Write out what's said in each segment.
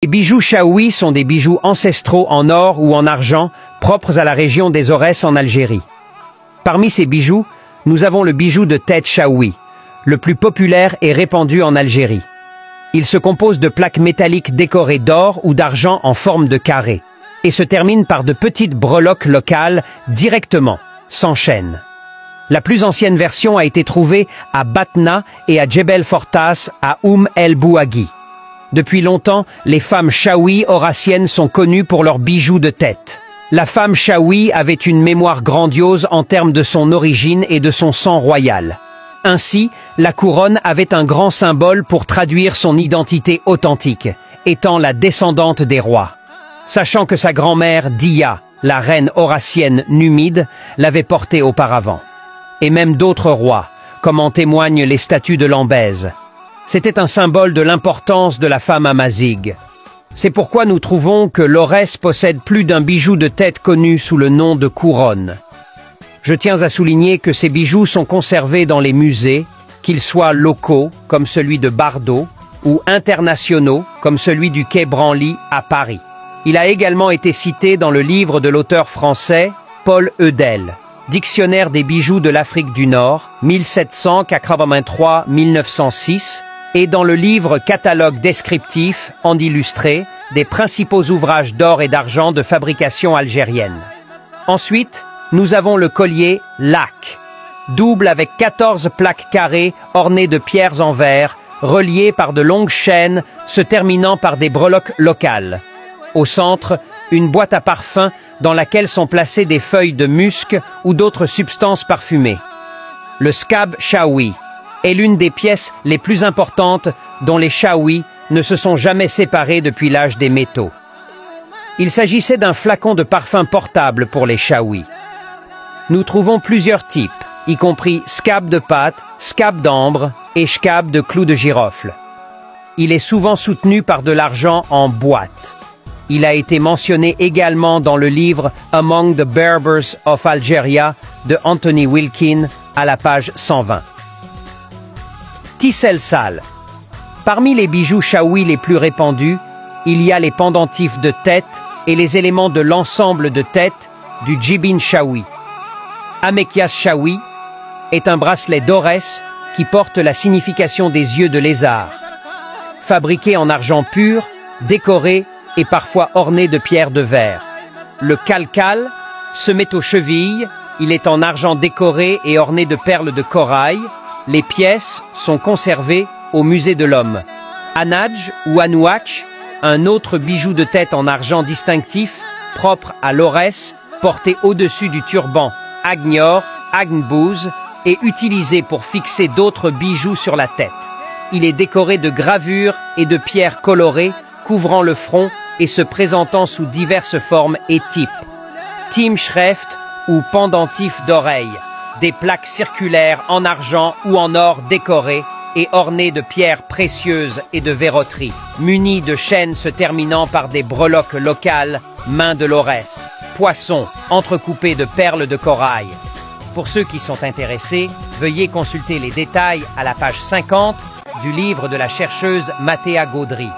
Les bijoux chaoui sont des bijoux ancestraux en or ou en argent, propres à la région des Aurès en Algérie. Parmi ces bijoux, nous avons le bijou de tête chaoui, le plus populaire et répandu en Algérie. Il se compose de plaques métalliques décorées d'or ou d'argent en forme de carré, et se termine par de petites breloques locales directement, sans chaîne. La plus ancienne version a été trouvée à Batna et à Djebel Fortas à el Bouaghi. Depuis longtemps, les femmes chaoui aurassiennes sont connues pour leurs bijoux de tête. La femme chaoui avait une mémoire grandiose en termes de son origine et de son sang royal. Ainsi, la couronne avait un grand symbole pour traduire son identité authentique, étant la descendante des rois. Sachant que sa grand-mère Dia, la reine aurassienne numide, l'avait portée auparavant. Et même d'autres rois, comme en témoignent les statues de Lambèse. C'était un symbole de l'importance de la femme amazighe. C'est pourquoi nous trouvons que l'Aurès possède plus d'un bijou de tête connu sous le nom de couronne. Je tiens à souligner que ces bijoux sont conservés dans les musées, qu'ils soient locaux, comme celui de Bardo, ou internationaux, comme celui du Quai Branly à Paris. Il a également été cité dans le livre de l'auteur français Paul Eudel, Dictionnaire des bijoux de l'Afrique du Nord, 1783-1906, et dans le livre Catalogue descriptif, en illustré, des principaux ouvrages d'or et d'argent de fabrication algérienne. Ensuite, nous avons le collier lac, double avec 14 plaques carrées ornées de pierres en verre, reliées par de longues chaînes se terminant par des breloques locales. Au centre, une boîte à parfum dans laquelle sont placées des feuilles de musc ou d'autres substances parfumées. Le scab chaoui est l'une des pièces les plus importantes dont les chaouis ne se sont jamais séparés depuis l'âge des métaux. Il s'agissait d'un flacon de parfum portable pour les chaouis. Nous trouvons plusieurs types, y compris scab de pâte, scab d'ambre et scab de clous de girofle. Il est souvent soutenu par de l'argent en boîte. Il a été mentionné également dans le livre Among the Berbers of Algeria de Anthony Wilkin à la page 120. Tissel sale. Parmi les bijoux chaoui les plus répandus, il y a les pendentifs de tête et les éléments de l'ensemble de tête du djibin chaoui. Amekias chaoui est un bracelet d'Aurès qui porte la signification des yeux de lézard. Fabriqué en argent pur, décoré et parfois orné de pierres de verre. Le calcal se met aux chevilles, il est en argent décoré et orné de perles de corail. Les pièces sont conservées au musée de l'Homme. Anadj ou Anouach, un autre bijou de tête en argent distinctif, propre à l'Aurès, porté au-dessus du turban Agnor, Agnbouz, et utilisé pour fixer d'autres bijoux sur la tête. Il est décoré de gravures et de pierres colorées, couvrant le front et se présentant sous diverses formes et types. Timschreft ou pendentif d'oreille, des plaques circulaires en argent ou en or décorées et ornées de pierres précieuses et de verroteries, munies de chaînes se terminant par des breloques locales, main de l'Aurès. Poisson, entrecoupé de perles de corail. Pour ceux qui sont intéressés, veuillez consulter les détails à la page 50 du livre de la chercheuse Mathéa Gaudry.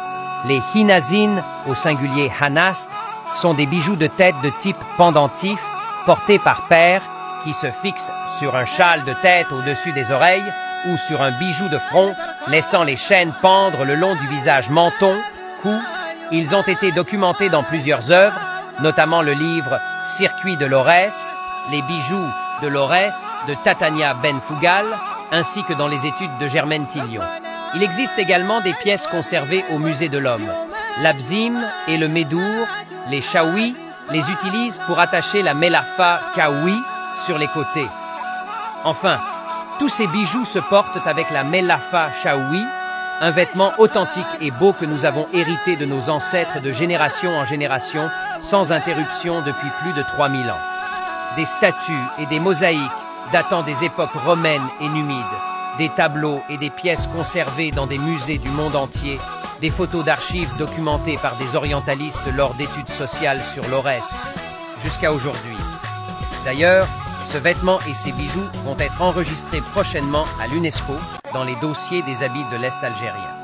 Les hinazines, au singulier hanast, sont des bijoux de tête de type pendentif, portés par paires, qui se fixent sur un châle de tête au-dessus des oreilles ou sur un bijou de front, laissant les chaînes pendre le long du visage menton, cou. Ils ont été documentés dans plusieurs œuvres, notamment le livre Circuit de l'Aurès, les bijoux de l'Aurès de Tatania Ben Fougal, ainsi que dans les études de Germaine Tillion. Il existe également des pièces conservées au musée de l'Homme. L'Abzim et le Médour, les chaouis, les utilisent pour attacher la melafa kaoui sur les côtés. Enfin, tous ces bijoux se portent avec la melafa chaoui, un vêtement authentique et beau que nous avons hérité de nos ancêtres de génération en génération, sans interruption depuis plus de 3000 ans. Des statues et des mosaïques datant des époques romaines et numides, des tableaux et des pièces conservées dans des musées du monde entier, des photos d'archives documentées par des orientalistes lors d'études sociales sur l'Aurès, jusqu'à aujourd'hui. D'ailleurs, ce vêtement et ces bijoux vont être enregistrés prochainement à l'UNESCO dans les dossiers des habits de l'Est algérien.